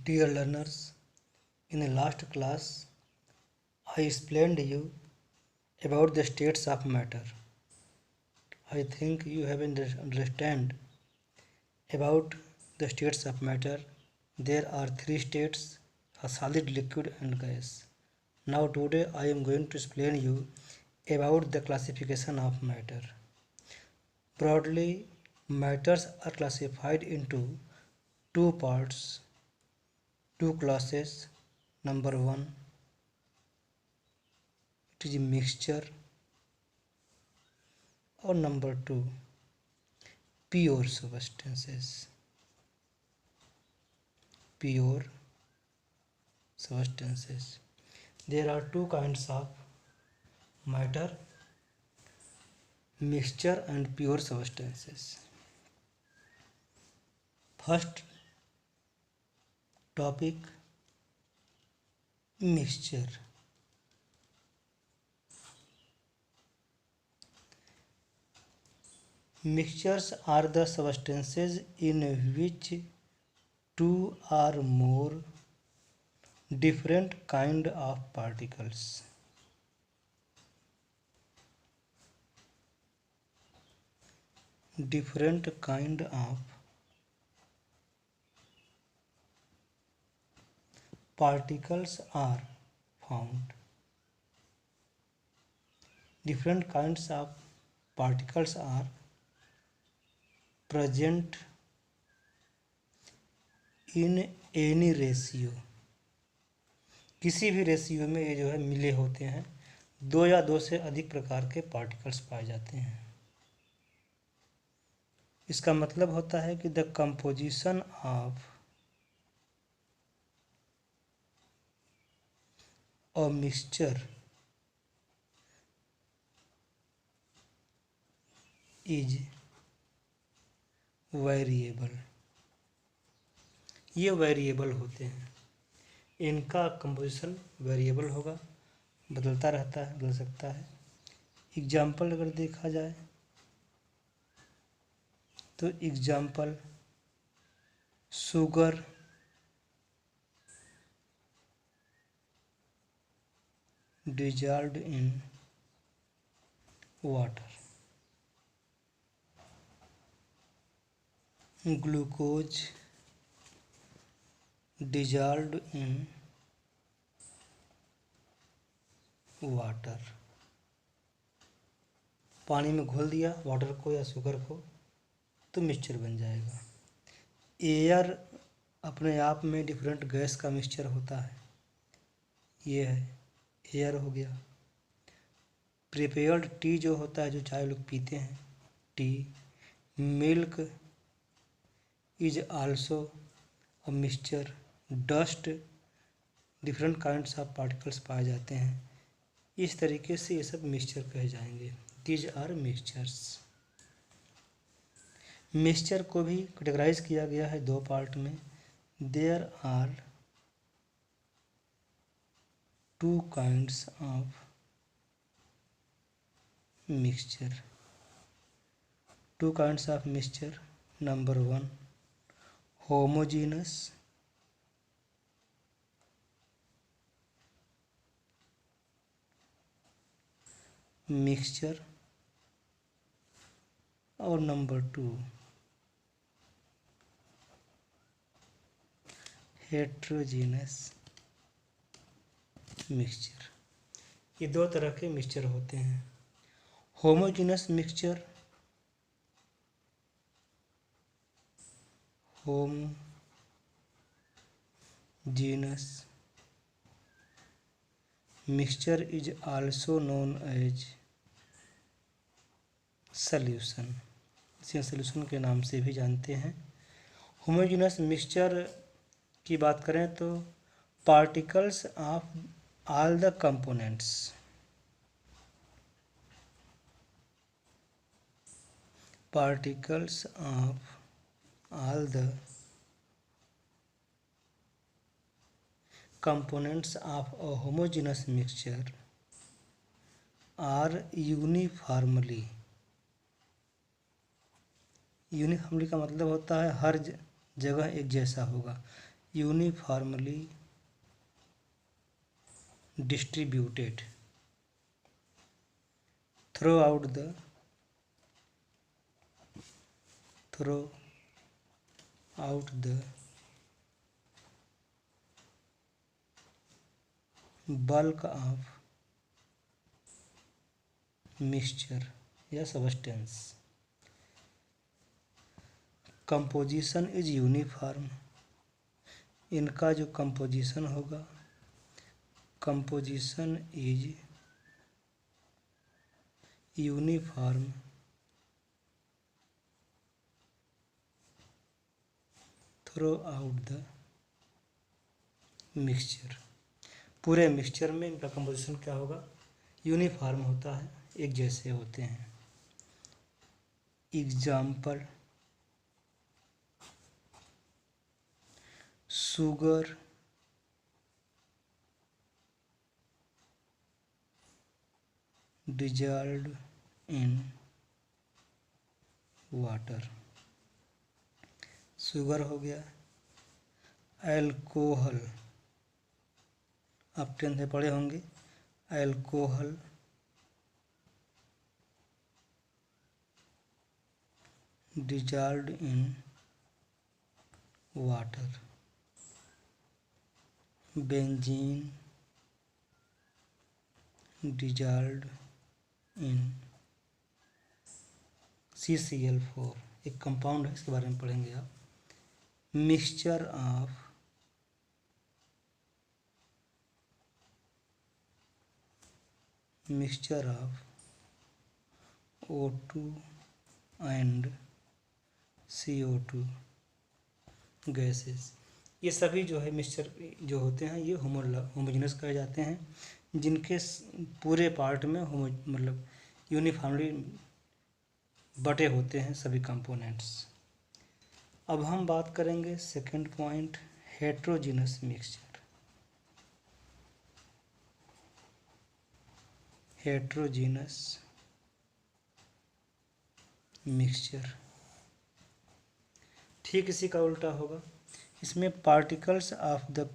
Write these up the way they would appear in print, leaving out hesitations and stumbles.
Dear learners, in the last class, I explained you about the states of matter. I think you have understand about the states of matter. There are three states: a solid, liquid, and gas. Now today I am going to explain you about the classification of matter. Broadly, matters are classified into two parts, two classes. Number one, it is a mixture, or number two, pure substances. Pure substances. There are two kinds of matter: mixture and pure substances. First topic, mixture. Mixtures are the substances in which two or more different kind of particles are found. Different kinds of particles are present in any ratio. किसी भी ratio में ये जो है मिले होते हैं. दो या दो से अधिक प्रकार के पार्टिकल्स पाए जाते हैं. इसका मतलब होता है कि the composition of a mixture is variable. ये वेरिएबल होते हैं. इनका कंपोजिशन वेरिएबल होगा, बदलता रहता है, बदल सकता है. एग्जाम्पल अगर देखा जाए तो example sugar, dissolved in water. Glucose, dissolved in water. पानी में घोल दिया वाटर को या शुगर को तो मिक्सचर बन जाएगा. एयर अपने आप में डिफरेंट गैस का मिक्सचर होता है. ये है एयर हो गया. प्रिपेयर्ड टी जो होता है, जो चाय लोग पीते हैं, T. Milk is also a mixture. Dust, different kinds of particles पाए जाते हैं. इस तरीके से ये सब मिक्सचर कहे जाएंगे. These are mixtures. मिक्सचर को भी कैटेगराइज किया गया है दो पार्ट में. There are two kinds of mixture. Two kinds of mixture. Number one, homogeneous. Mixture. और नंबर टू, हेट्रोजीनस मिक्सचर. ये दो तरह के मिक्सचर होते हैं. Homogeneous mixture, homogeneous mixture is also known as solution. इसे सॉल्यूशन के नाम से भी जानते हैं. होमोजीनस मिक्सचर की बात करें तो particles of all the components. Particles of all the components of a homogeneous mixture are uniformly. Uniformly का मतलब होता है हर जगह एक जैसा होगा. uniformly distributed throughout the bulk of mixture या substance. Composition is uniform. इनका जो composition होगा, composition is uniform throughout the mixture. पूरे मिक्सचर में इनका कंपोजिशन क्या होगा, यूनिफॉर्म होता है, एक जैसे होते हैं. Example, sugar, dissolved in water. Sugar हो गया. अल्कोहल, आप 10th में पढ़े होंगे. Alcohol dissolved in water. Benzene dissolved in CCl4. एक कंपाउंड है, इसके बारे में पढ़ेंगे आप. Mixture of O2 and CO2 gases. ये सभी जो है मिक्सचर जो होते हैं ये होमोजेनस कहे जाते हैं, जिनके पूरे पार्ट में मतलब यूनिफॉर्मली बटे होते हैं सभी कंपोनेंट्स. अब हम बात करेंगे second point, heterogeneous mixture. Heterogeneous mixture ठीक इसी का उल्टा होगा. इसमें particles of the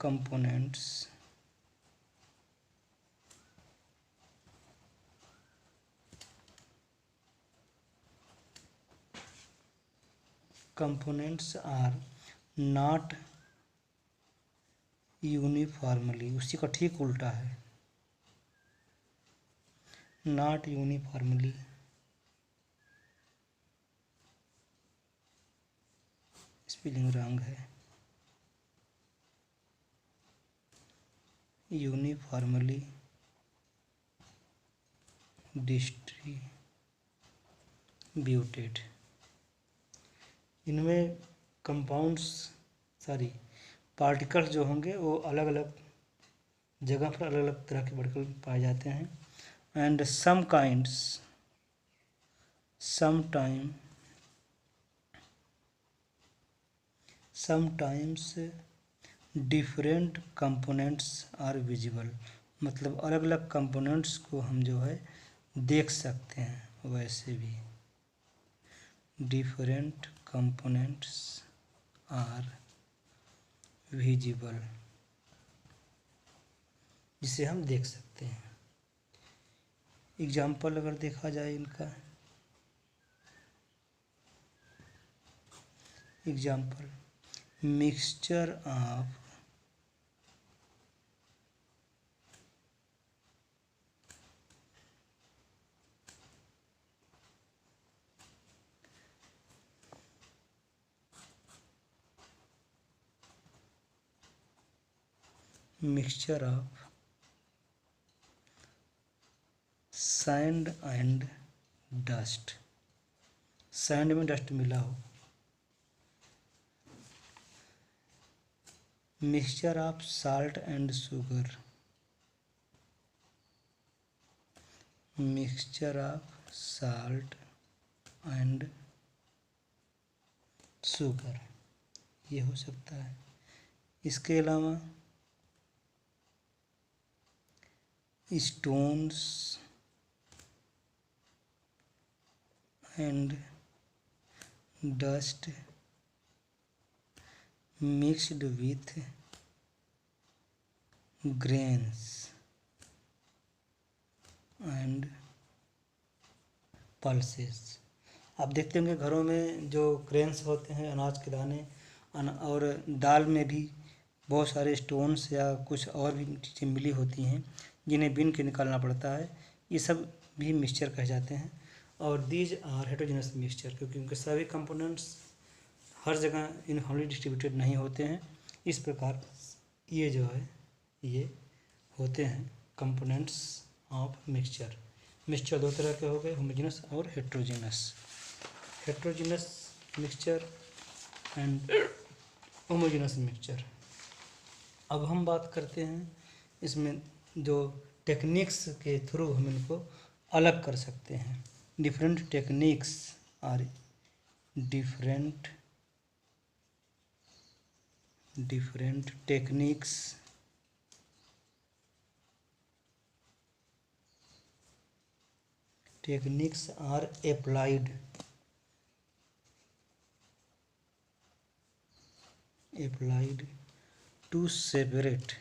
components are not uniformly, उसी का ठीक उल्टा है, नॉट यूनिफॉर्मली स्पेलिंग रॉन्ग है, यूनिफॉर्मली डिस्ट्रीब्यूटेड. इनमें पार्टिकल्स जो होंगे वो अलग अलग जगह पर अलग अलग तरह के पार्टिकल पाए जाते हैं. And sometimes different components are visible. मतलब अलग अलग कंपोनेंट्स को हम जो है देख सकते हैं. वैसे भी डिफरेंट कंपोनेंट्स आर विजिबल, जिसे हम देख सकते हैं. एग्जाम्पल अगर देखा जाए इनका, example mixture of sand and dust. Sand में डस्ट मिला हो. Mixture of salt and sugar. Mixture of salt and sugar, ये हो सकता है. इसके अलावा stones and dust mixed with grains and pulses। आप देखते होंगे घरों में जो ग्रेन्स होते हैं, अनाज के दाने, और दाल में भी बहुत सारे स्टोन्स या कुछ और भी चीज़ें मिली होती हैं जिन्हें बीन के निकालना पड़ता है। ये सब भी मिक्सचर कहे जाते हैं। और दीज आर हेटेरोजेनस मिक्सचर, क्योंकि उनके सभी कंपोनेंट्स हर जगह यूनिफॉर्मली डिस्ट्रीब्यूटेड नहीं होते हैं। इस प्रकार ये जो है ये होते हैं कंपोनेंट्स ऑफ मिक्सचर। मिक्सचर दो तरह के हो गए, होमोजेनस और heterogeneous. Heterogeneous mixture and homogeneous mixture. अब हम बात करते हैं इसमें जो टेक्निक्स के थ्रू हम इनको अलग कर सकते हैं। Different techniques are different techniques are applied to separate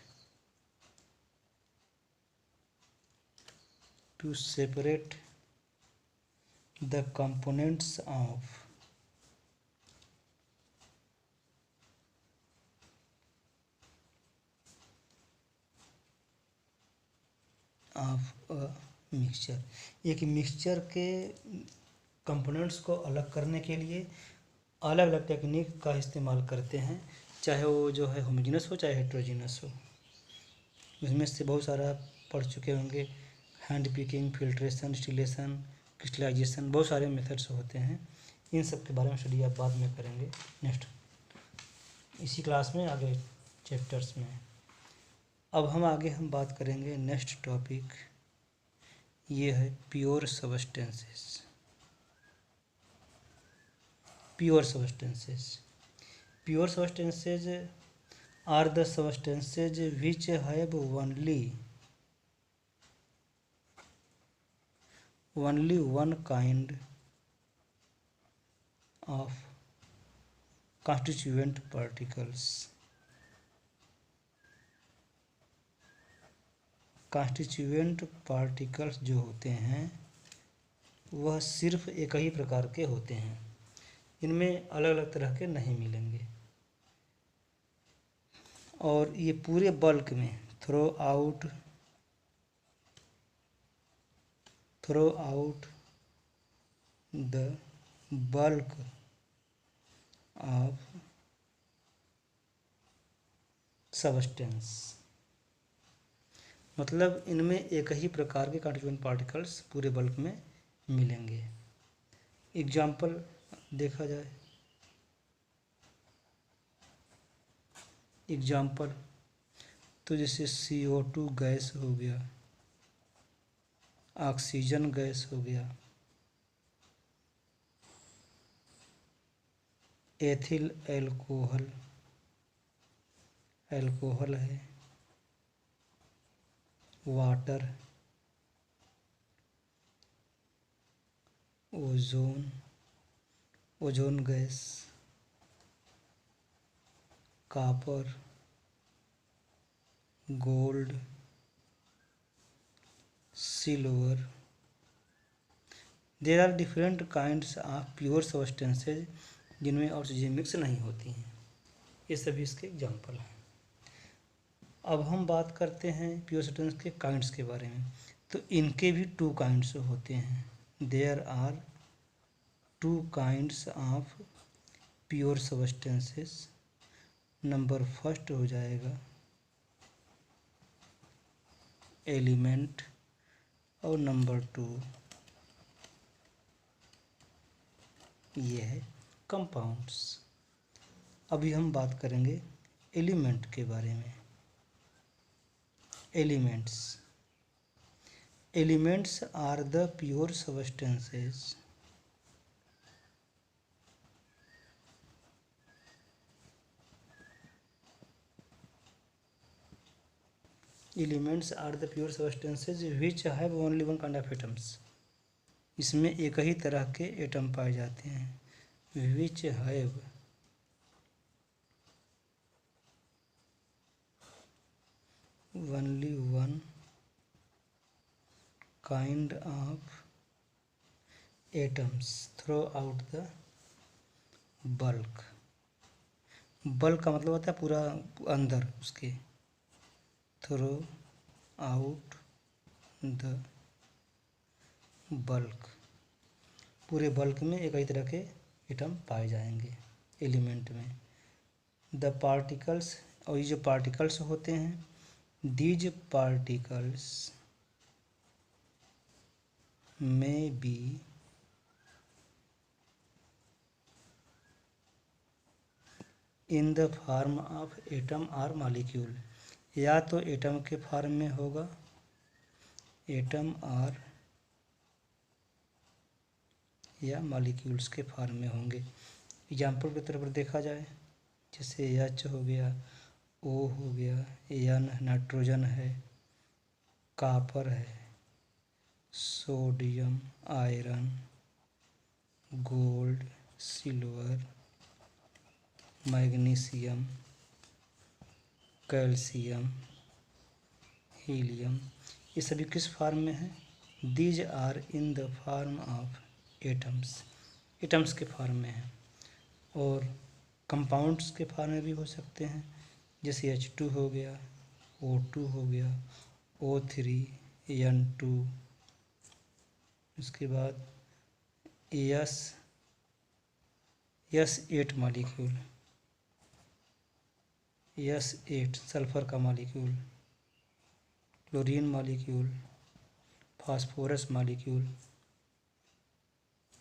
the components of a mixture. एक मिक्सचर के कंपोनेंट्स को अलग करने के लिए अलग अलग टेक्निक का इस्तेमाल करते हैं, चाहे वो जो है होमोजेनस हो चाहे हेट्रोजेनस हो। उसमें से बहुत सारा पढ़ चुके होंगे, hand picking, filtration, distillation, crystallisation, बहुत सारे मेथड्स होते हैं। इन सब के बारे में स्टडी आप बाद में करेंगे नेक्स्ट इसी क्लास में, आगे चैप्टर्स में। अब हम बात करेंगे नेक्स्ट टॉपिक, ये है pure substances. Pure substances are the substances which have only one kind of constituent particles। Constituent particles जो होते हैं वह सिर्फ एक ही प्रकार के होते हैं, इनमें अलग अलग तरह के नहीं मिलेंगे। और ये पूरे बल्क में throughout the bulk of substance, मतलब इनमें एक ही प्रकार के कॉन्स्टिट्यूएंट पार्टिकल्स पूरे बल्क में मिलेंगे। एग्जाम्पल देखा जाए, एग्जाम्पल तो जैसे CO2 गैस हो गया, ऑक्सीजन गैस हो गया, एथिल एल्कोहल है, water, ozone gas, copper, gold, silver. There are different kinds of pure substances जिनमें और चीज़ें मिक्स नहीं होती हैं। ये सभी इसके एग्जाम्पल हैं। अब हम बात करते हैं प्योर सब्सटेंस के काइंड्स के बारे में। तो इनके भी 2 काइंड्स होते हैं। There are 2 kinds of pure substances. Number first हो जाएगा एलिमेंट और नंबर 2 ये है कंपाउंड्स। अभी हम बात करेंगे एलिमेंट के बारे में। Elements are the pure substances which have only one kind of atoms. इसमें एक ही तरह के एटम पाए जाते हैं। Which have only one kind of atoms throughout the bulk। Bulk का मतलब होता है पूरा अंदर उसके, थ्रो आउट द बल्क, पूरे बल्क में एक ही तरह के एटम पाए जाएंगे एलिमेंट में। द पार्टिकल्स, और ये जो पार्टिकल्स होते हैं, दीज पार्टिकल्स में be in the form of atom or molecule, या तो एटम के फॉर्म में होगा, एटम आर, या मॉलिक्यूल्स के फॉर्म में होंगे। एग्जाम्पल के तौर पर देखा जाए, जैसे एच हो गया, ओ हो गया, एन नाइट्रोजन है, कॉपर है, sodium, iron, gold, silver, magnesium, calcium, helium, ये सभी किस फॉर्म में है? These are in the form of atoms, atoms के फॉर्म में है। और कंपाउंड्स के फॉर्म में भी हो सकते हैं, जैसे H2 हो गया, O2 हो गया, O3, N2, उसके बाद S8 मॉलिक्यूल, S8 सल्फर का molecule, chlorine molecule, phosphorus molecule.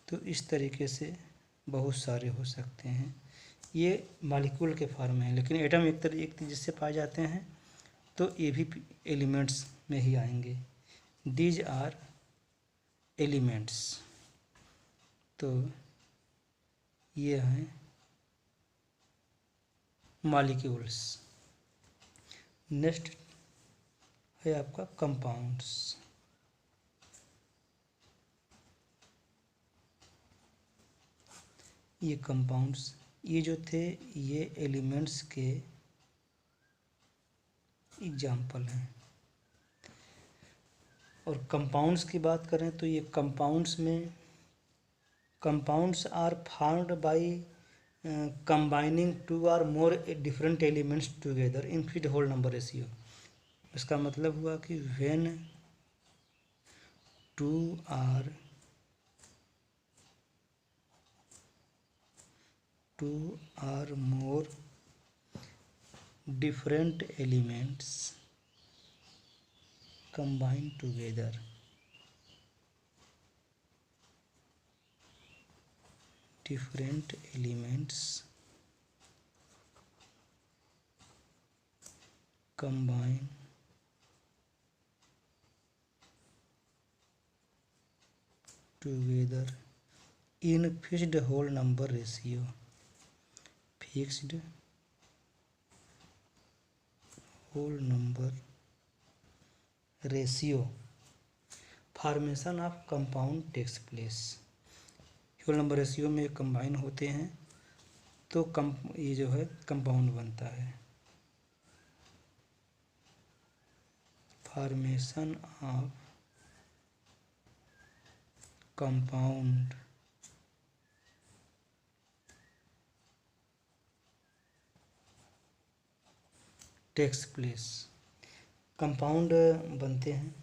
तो इस तरीके से बहुत सारे हो सकते हैं, ये मॉलिक्यूल के फॉर्म में है। लेकिन एटम एक जिससे पाए जाते हैं, तो ये भी एलिमेंट्स में ही आएंगे। दीज आर एलिमेंट्स, तो ये हैं मॉलिक्यूल्स। नेक्स्ट है आपका कंपाउंड्स। ये कंपाउंड्स, ये जो थे ये एलिमेंट्स के एग्जाम्पल हैं। और कंपाउंड्स की बात करें तो ये कंपाउंड्स में, compounds are formed by combining two or more different elements together in fixed whole number ratio. इसका मतलब हुआ कि when two or more different elements combine together, different elements combine together in fixed whole number ratio, fixed whole number ratio, formation of compound takes place। Whole number ratio में combine होते हैं तो ये जो है कंपाउंड बनता है। Formation of compound takes place, compound बनते हैं।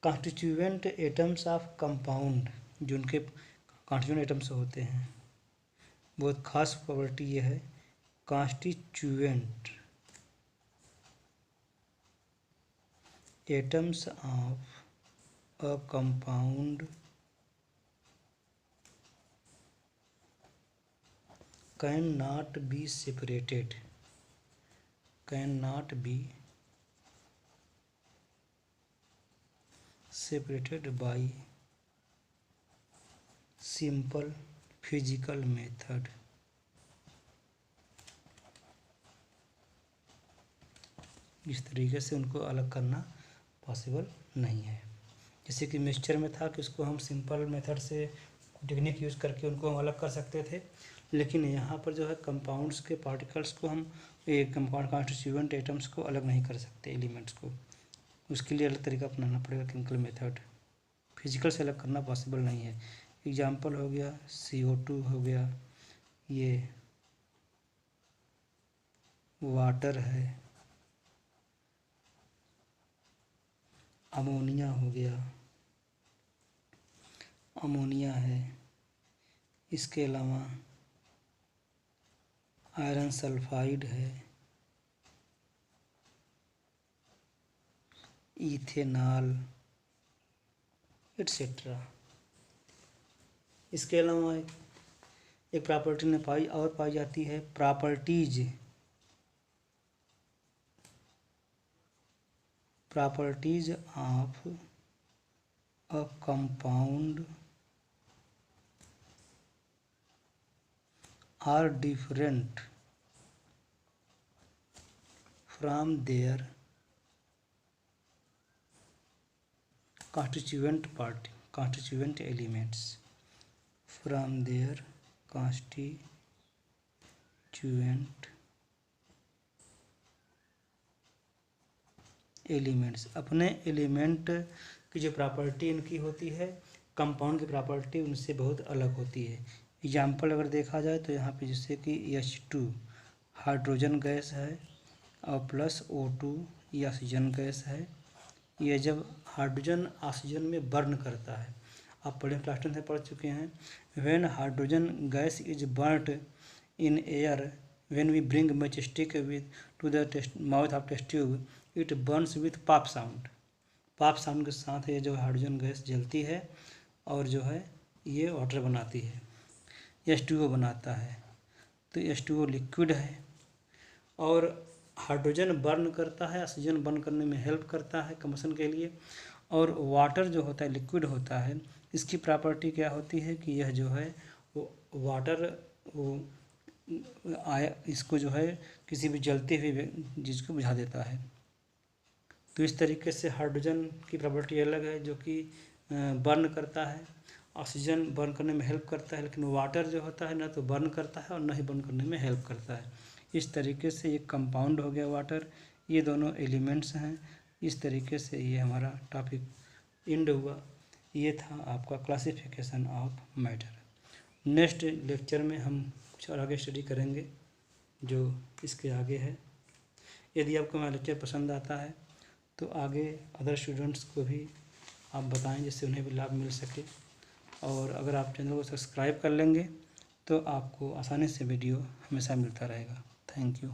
कॉन्स्टिट्यूएंट एटम्स ऑफ कंपाउंड, जो उनके कॉन्स्टिट्यूएंट एटम्स होते हैं, बहुत खास प्रॉपर्टी ये है, constituent atoms of a compound can not be separated, cannot be separated by simple physical method। इस तरीके से उनको अलग करना पॉसिबल नहीं है। जैसे कि मिक्सचर में था कि उसको हम सिंपल मेथड से टेक्निक यूज़ करके उनको हम अलग कर सकते थे, लेकिन यहाँ पर जो है कंपाउंड्स के पार्टिकल्स को हम कंपाउंड कॉन्स्टिट्यूएंट एटम्स को अलग नहीं कर सकते, एलिमेंट्स को। उसके लिए अलग तरीका अपनाना पड़ेगा, केमिकल मेथड। फिजिकल से अलग करना पॉसिबल नहीं है। एग्जाम्पल हो गया CO2 हो गया, ये वाटर है, अमोनिया हो गया, अमोनिया है, इसके अलावा आयरन सल्फाइड है, इथेनॉल एट्सेट्रा। इसके अलावा एक प्रॉपर्टी में पाई जाती है, properties of a compound are different from their constituent elements, from their constituent elements. अपने एलिमेंट की जो प्रॉपर्टी इनकी होती है, कंपाउंड की प्रॉपर्टी उनसे बहुत अलग होती है। एग्जाम्पल अगर देखा जाए तो यहाँ पे जैसे कि H2 हाइड्रोजन गैस है और प्लस O2 ये ऑक्सीजन गैस है। ये जब हाइड्रोजन ऑक्सीजन में बर्न करता है, आप पहले क्लास 10 में पढ़ चुके हैं, when hydrogen gas is burnt in air when we bring match stick with to the mouth of test tube it burns with pop sound. Pop sound के साथ ये जो हाइड्रोजन गैस जलती है और जो है ये वाटर बनाती है, H2O बनाता है। तो H2O लिक्विड है और हाइड्रोजन बर्न करता है, ऑक्सीजन बर्न करने में हेल्प करता है कंबशन के लिए। और वाटर जो होता है लिक्विड होता है, इसकी प्रॉपर्टी क्या होती है कि यह जो है वो वाटर इसको जो है किसी भी जलते हुए चीज़ को बुझा देता है। तो इस तरीके से हाइड्रोजन की प्रॉपर्टी अलग है जो कि बर्न करता है, ऑक्सीजन बर्न करने में हेल्प करता है, लेकिन वाटर जो होता है ना तो बर्न करता है और ना ही बर्न करने में हेल्प करता है। इस तरीके से एक कंपाउंड हो गया वाटर, ये दोनों एलिमेंट्स हैं। इस तरीके से ये हमारा टॉपिक एंड हुआ। ये था आपका classification of matter. Next lecture में हम कुछ और आगे स्टडी करेंगे जो इसके आगे है। यदि आपको हमारा लेक्चर पसंद आता है तो आगे अदर स्टूडेंट्स को भी आप बताएं जिससे उन्हें भी लाभ मिल सके। और अगर आप चैनल को सब्सक्राइब कर लेंगे तो आपको आसानी से वीडियो हमेशा मिलता रहेगा। Thank you.